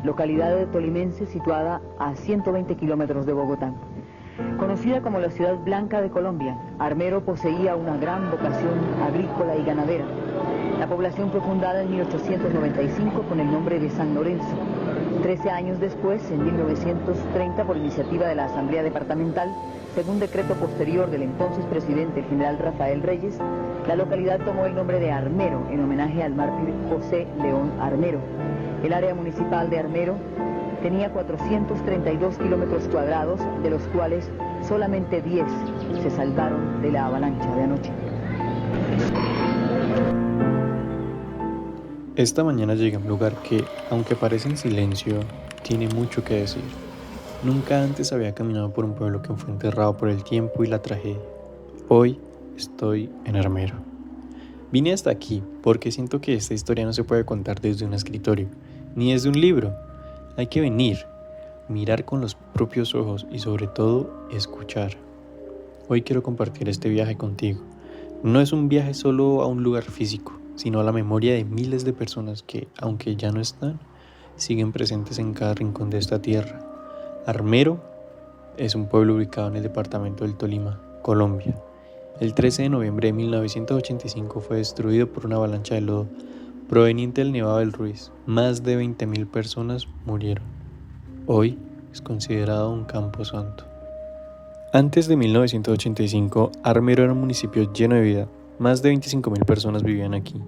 localidad tolimense situada a 120 kilómetros de Bogotá. Conocida como la ciudad blanca de Colombia, Armero poseía una gran vocación agrícola y ganadera. La población fue fundada en 1895 con el nombre de San Lorenzo. 13 años después, en 1930, por iniciativa de la Asamblea Departamental, según decreto posterior del entonces presidente general Rafael Reyes, la localidad tomó el nombre de Armero en homenaje al mártir José León Armero. El área municipal de Armero tenía 432 kilómetros cuadrados, de los cuales solamente 10 se salvaron de la avalancha de anoche. Esta mañana llegué a un lugar que, aunque parece en silencio, tiene mucho que decir. Nunca antes había caminado por un pueblo que fue enterrado por el tiempo y la tragedia. Hoy estoy en Armero. Vine hasta aquí porque siento que esta historia no se puede contar desde un escritorio, ni desde un libro. Hay que venir, mirar con los propios ojos y sobre todo, escuchar. Hoy quiero compartir este viaje contigo. No es un viaje solo a un lugar físico, sino a la memoria de miles de personas que, aunque ya no están, siguen presentes en cada rincón de esta tierra. Armero es un pueblo ubicado en el departamento del Tolima, Colombia. El 13 de noviembre de 1985 fue destruido por una avalancha de lodo proveniente del Nevado del Ruiz. Más de 20.000 personas murieron. Hoy es considerado un campo santo. Antes de 1985, Armero era un municipio lleno de vida. Más de 25.000 personas vivían aquí.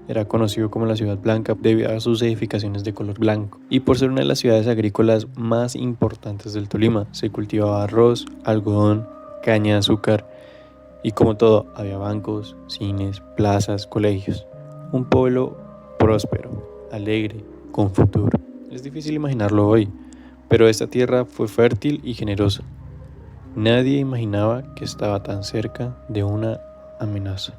Era conocido como la Ciudad Blanca debido a sus edificaciones de color blanco y por ser una de las ciudades agrícolas más importantes del Tolima. Se cultivaba arroz, algodón, caña de azúcar y como todo, había bancos, cines, plazas, colegios. Un pueblo próspero, alegre, con futuro. Es difícil imaginarlo hoy, pero esta tierra fue fértil y generosa. Nadie imaginaba que estaba tan cerca de una amenaza.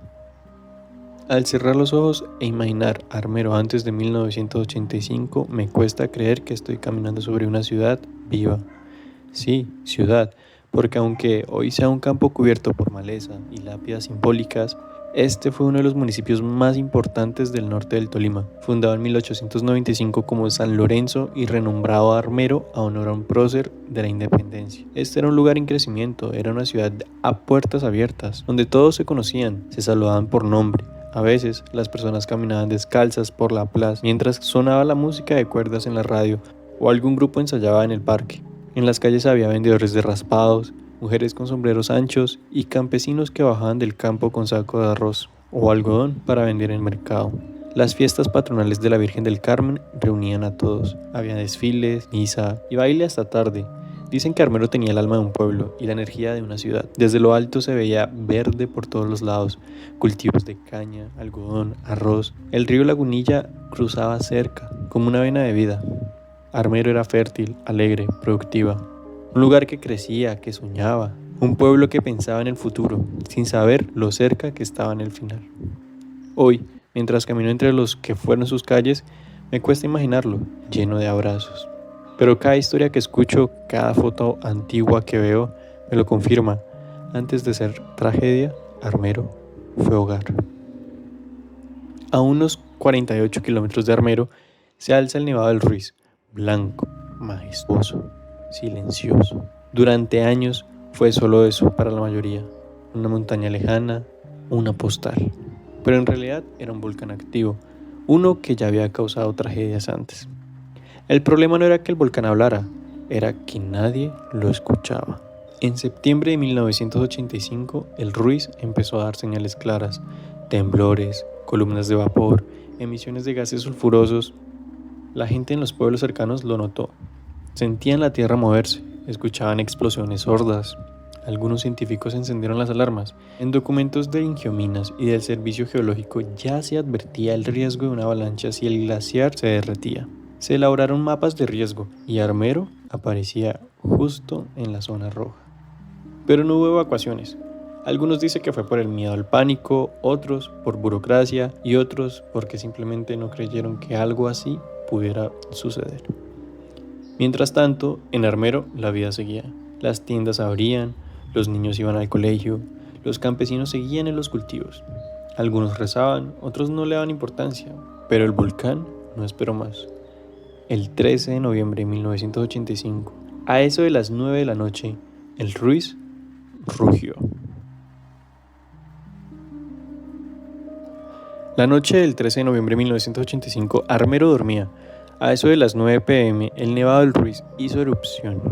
Al cerrar los ojos e imaginar Armero antes de 1985, me cuesta creer que estoy caminando sobre una ciudad viva. Sí, ciudad, porque aunque hoy sea un campo cubierto por maleza y lápidas simbólicas, este fue uno de los municipios más importantes del norte del Tolima, fundado en 1895 como San Lorenzo y renombrado Armero a honor a un prócer de la independencia. Este era un lugar en crecimiento, era una ciudad a puertas abiertas, donde todos se conocían, se saludaban por nombre. A veces las personas caminaban descalzas por la plaza mientras sonaba la música de cuerdas en la radio o algún grupo ensayaba en el parque. En las calles había vendedores de raspados, mujeres con sombreros anchos y campesinos que bajaban del campo con saco de arroz o algodón para vender en el mercado. Las fiestas patronales de la Virgen del Carmen reunían a todos. Había desfiles, misa y baile hasta tarde. Dicen que Armero tenía el alma de un pueblo y la energía de una ciudad. Desde lo alto se veía verde por todos los lados, cultivos de caña, algodón, arroz. El río Lagunilla cruzaba cerca, como una vena de vida. Armero era fértil, alegre, productiva. Un lugar que crecía, que soñaba. Un pueblo que pensaba en el futuro, sin saber lo cerca que estaba en el final. Hoy, mientras camino entre los que fueron sus calles, me cuesta imaginarlo, lleno de abrazos. Pero cada historia que escucho, cada foto antigua que veo, me lo confirma. Antes de ser tragedia, Armero fue hogar. A unos 48 kilómetros de Armero se alza el Nevado del Ruiz, blanco, majestuoso, silencioso. Durante años fue solo eso para la mayoría, una montaña lejana, una postal. Pero en realidad era un volcán activo, uno que ya había causado tragedias antes. El problema no era que el volcán hablara, era que nadie lo escuchaba. En septiembre de 1985, el Ruiz empezó a dar señales claras, temblores, columnas de vapor, emisiones de gases sulfurosos. La gente en los pueblos cercanos lo notó. Sentían la tierra moverse, escuchaban explosiones sordas. Algunos científicos encendieron las alarmas. En documentos de Ingiominas y del Servicio Geológico ya se advertía el riesgo de una avalancha si el glaciar se derretía. Se elaboraron mapas de riesgo y Armero aparecía justo en la zona roja. Pero no hubo evacuaciones. Algunos dicen que fue por el miedo al pánico, otros por burocracia y otros porque simplemente no creyeron que algo así pudiera suceder. Mientras tanto, en Armero la vida seguía. Las tiendas abrían, los niños iban al colegio, los campesinos seguían en los cultivos. Algunos rezaban, otros no le daban importancia, pero el volcán no esperó más. El 13 de noviembre de 1985, a eso de las 9 de la noche, el Ruiz rugió. La noche del 13 de noviembre de 1985, Armero dormía. A eso de las 9 p.m., el Nevado del Ruiz hizo erupción.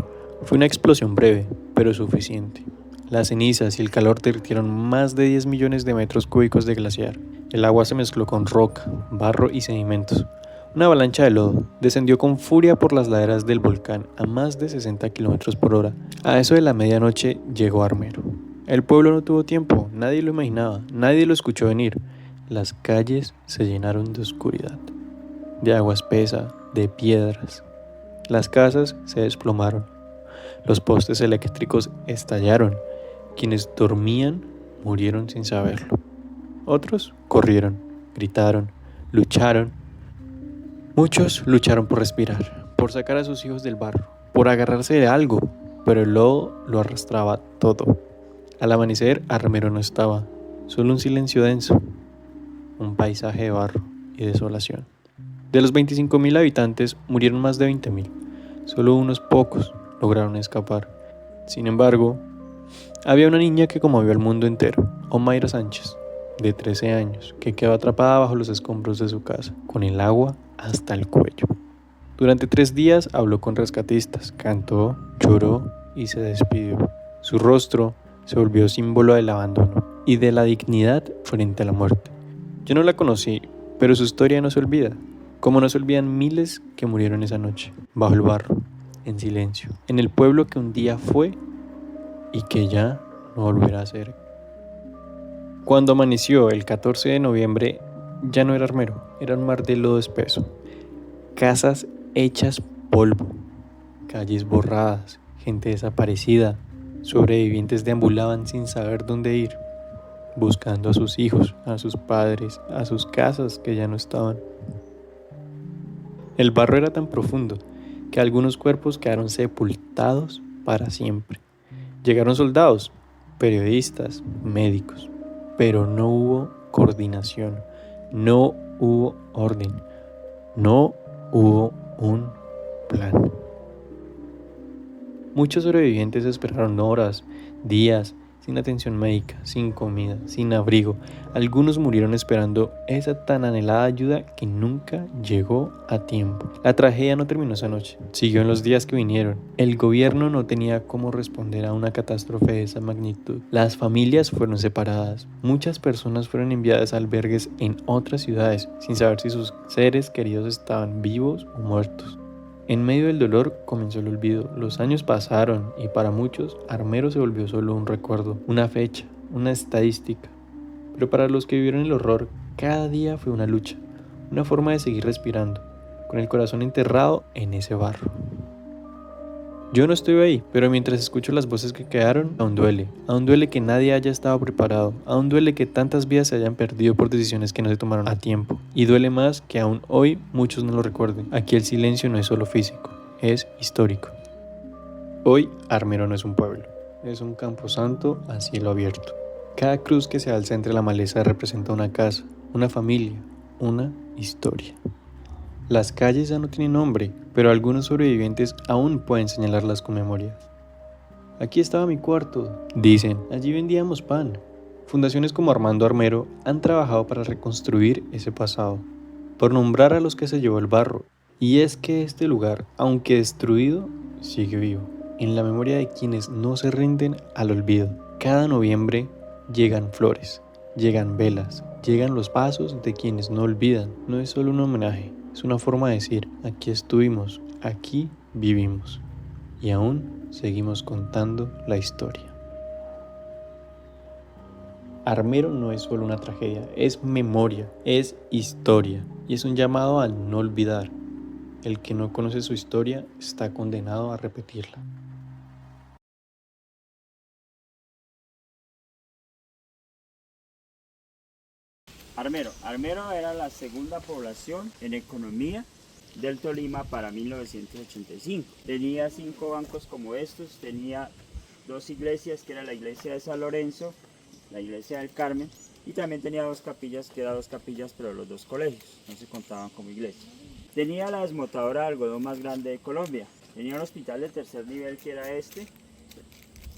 Fue una explosión breve, pero suficiente. Las cenizas y el calor derritieron más de 10 millones de metros cúbicos de glaciar. El agua se mezcló con roca, barro y sedimentos. Una avalancha de lodo descendió con furia por las laderas del volcán a más de 60 kilómetros por hora. A eso de la medianoche llegó Armero. El pueblo no tuvo tiempo, nadie lo imaginaba, nadie lo escuchó venir. Las calles se llenaron de oscuridad, de agua espesa, de piedras. Las casas se desplomaron. Los postes eléctricos estallaron. Quienes dormían murieron sin saberlo. Otros corrieron, gritaron, lucharon. Muchos lucharon por respirar, por sacar a sus hijos del barro, por agarrarse de algo, pero el lodo lo arrastraba todo. Al amanecer, Armero no estaba, solo un silencio denso, un paisaje de barro y desolación. De los 25.000 habitantes, murieron más de 20.000. Solo unos pocos lograron escapar. Sin embargo, había una niña que conmovió al mundo entero, Omaira Sánchez, de 13 años, que quedó atrapada bajo los escombros de su casa, con el agua hasta el cuello. Durante 3 días habló con rescatistas, cantó, lloró y se despidió. Su rostro se volvió símbolo del abandono y de la dignidad frente a la muerte. Yo no la conocí, pero su historia no se olvida, como no se olvidan miles que murieron esa noche, bajo el barro, en silencio, en el pueblo que un día fue y que ya no volverá a ser. Cuando amaneció el 14 de noviembre, ya no era Armero, era un mar de lodo espeso. Casas hechas polvo, calles borradas, gente desaparecida, sobrevivientes deambulaban sin saber dónde ir, buscando a sus hijos, a sus padres, a sus casas que ya no estaban. El barro era tan profundo que algunos cuerpos quedaron sepultados para siempre. Llegaron soldados, periodistas, médicos, pero no hubo coordinación, no hubo orden, no hubo un plan. Muchos sobrevivientes esperaron horas, días, sin atención médica, sin comida, sin abrigo. Algunos murieron esperando esa tan anhelada ayuda que nunca llegó a tiempo. La tragedia no terminó esa noche, siguió en los días que vinieron. El gobierno no tenía cómo responder a una catástrofe de esa magnitud. Las familias fueron separadas. Muchas personas fueron enviadas a albergues en otras ciudades, sin saber si sus seres queridos estaban vivos o muertos. En medio del dolor comenzó el olvido. Los años pasaron y para muchos Armero se volvió solo un recuerdo, una fecha, una estadística. Pero para los que vivieron el horror, cada día fue una lucha, una forma de seguir respirando, con el corazón enterrado en ese barro. Yo no estuve ahí, pero mientras escucho las voces que quedaron, aún duele que nadie haya estado preparado, aún duele que tantas vidas se hayan perdido por decisiones que no se tomaron a tiempo, y duele más que aún hoy muchos no lo recuerden. Aquí el silencio no es solo físico, es histórico. Hoy Armero no es un pueblo, es un camposanto a cielo abierto. Cada cruz que se alza entre la maleza representa una casa, una familia, una historia. Las calles ya no tienen nombre, pero algunos sobrevivientes aún pueden señalarlas con memoria. Aquí estaba mi cuarto, dicen, allí vendíamos pan. Fundaciones como Armando Armero han trabajado para reconstruir ese pasado, por nombrar a los que se llevó el barro. Y es que este lugar, aunque destruido, sigue vivo, en la memoria de quienes no se rinden al olvido. Cada noviembre llegan flores, llegan velas, llegan los pasos de quienes no olvidan. No es solo un homenaje. Es una forma de decir, aquí estuvimos, aquí vivimos y aún seguimos contando la historia. Armero no es solo una tragedia, es memoria, es historia y es un llamado al no olvidar. El que no conoce su historia está condenado a repetirla. Armero era la segunda población en economía del Tolima para 1985. Tenía 5 bancos como estos, tenía 2 iglesias, que era la iglesia de San Lorenzo, la iglesia del Carmen, y también tenía 2 capillas, que eran 2 capillas, pero los 2 colegios, no se contaban como iglesia. Tenía la desmotadora de algodón más grande de Colombia. Tenía un hospital de tercer nivel que era este,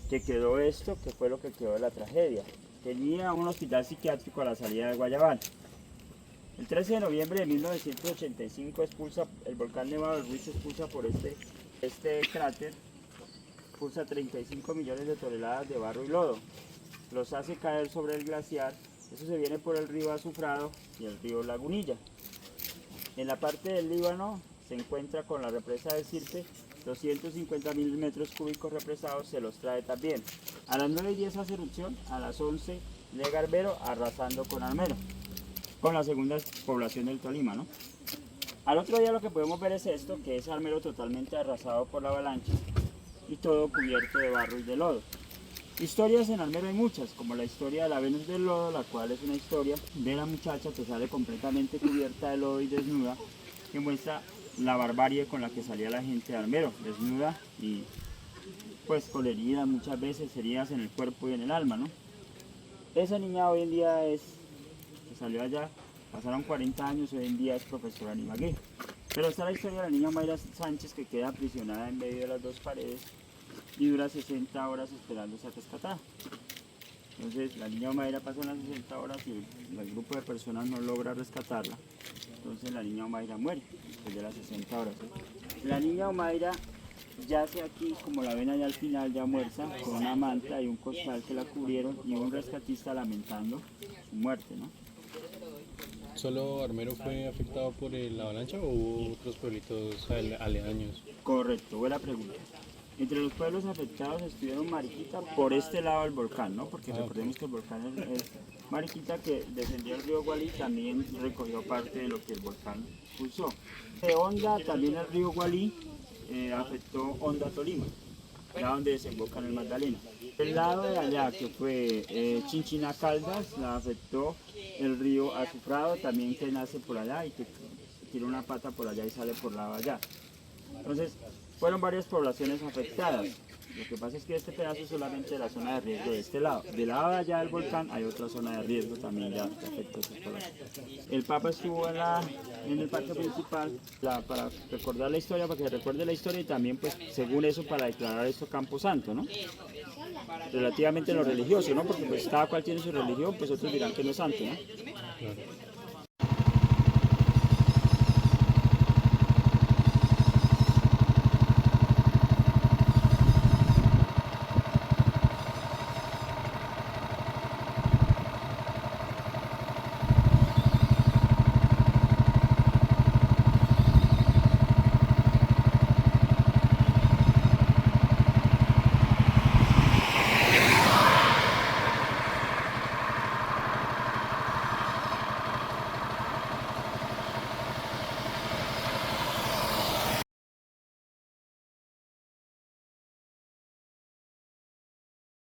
que quedó esto, que fue lo que quedó de la tragedia. Tenía un hospital psiquiátrico a la salida de Guayabal. El 13 de noviembre de 1985 el volcán Nevado del Ruiz expulsa por este cráter, expulsa 35 millones de toneladas de barro y lodo. Los hace caer sobre el glaciar. Eso se viene por el río Azufrado y el río Lagunilla. En la parte del Líbano se encuentra con la represa de Sirte, 250.000 metros cúbicos represados se los trae también. A las 9:10 hace erupción, a las 11 llega Armero arrasando con Armero, con la segunda población del Tolima, ¿no? Al otro día lo que podemos ver es esto, que es Armero totalmente arrasado por la avalancha y todo cubierto de barro y de lodo. Historias en Armero hay muchas, como la historia de la Venus del Lodo, la cual es una historia de la muchacha que sale completamente cubierta de lodo y desnuda, que muestra la barbarie con la que salía la gente de Armero, desnuda y pues con heridas, muchas veces heridas en el cuerpo y en el alma, ¿no? Esa niña hoy en día que salió allá, pasaron 40 años, hoy en día es profesora en Ibagué. Pero está la historia de la niña Mayra Sánchez, que queda aprisionada en medio de las dos paredes y dura 60 horas esperando ser rescatada. Entonces la niña Mayra pasa las 60 horas y el grupo de personas no logra rescatarla. Entonces la niña Mayra muere después de las 60 horas. La niña Mayra yace aquí, como la ven allá al final, ya muerta, con una manta y un costal que la cubrieron y un rescatista lamentando su muerte, ¿no? ¿Solo Armero fue afectado por la avalancha o hubo otros pueblitos aledaños? Correcto, buena pregunta. Entre los pueblos afectados estuvieron Mariquita por este lado del volcán, ¿no? Porque recordemos que el volcán es Mariquita, que descendió el río Gualí, también recogió parte de lo que el volcán expulsó. De Honda, también el río Gualí afectó Honda Tolima, allá donde desemboca en el Magdalena. El lado de allá, que fue Chinchina Caldas, la afectó el río Azufrado, también que nace por allá y que tiene una pata por allá y sale por lado allá. Entonces, fueron varias poblaciones afectadas. Lo que pasa es que este pedazo es solamente la zona de riesgo de este lado. Del lado de allá del volcán hay otra zona de riesgo también ya que afecta a esas poblaciones. El Papa estuvo en el parque principal para recordar la historia, para que recuerde la historia y también, pues, según eso, para declarar esto Camposanto, ¿no? Relativamente lo religioso, ¿no? Porque pues cada cual tiene su religión, pues otros dirán que no es santo, ¿no? Claro.